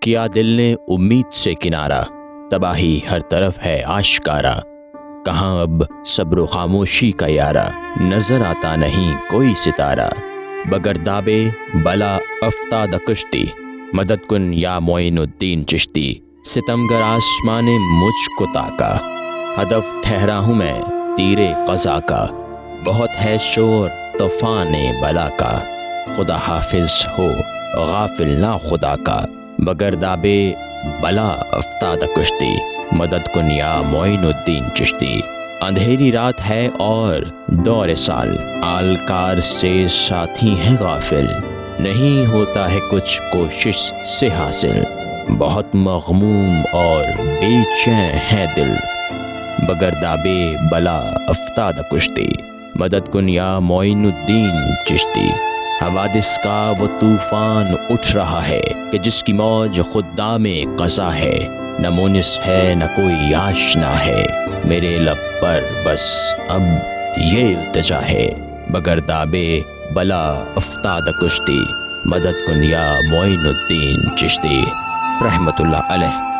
کیا دل نے امید سے کنارہ، تباہی ہر طرف ہے آشکارا۔ کہاں اب صبر و خاموشی کا یارہ، نظر آتا نہیں کوئی ستارہ۔ بگرداب بلا افتادہ کشتی، مدد کن یا معین الدین چشتی۔ ستمگر آسمان مجھ کو تاکا، ہدف ٹھہرا ہوں میں تیر قضا کا۔ بہت ہے شور طوفان بلا کا، خدا حافظ ہو غافل نہ خدا کا۔ بگرداب بلا افتادہ کشتی، مدد کن یا معین الدین چشتی۔ اندھیری رات ہے اور دور سال، آلکار سے ساتھی ہیں غافل۔ نہیں ہوتا ہے کچھ کوشش سے حاصل، بہت مغموم اور بے چین ہے دل۔ بگرداب بلا افتادہ کشتی، مدد کن یا معین الدین چشتی۔ حوادث کا وہ طوفان اٹھ رہا ہے کہ جس کی موج خدام قضا ہے۔ نہ مونس ہے نہ کوئی آشنا ہے، میرے لب پر بس اب یہ التجا ہے۔ بگرداب بلا افتادہ کشتی، مدد کن یا معین الدین چشتی، رحمت اللہ علیہ۔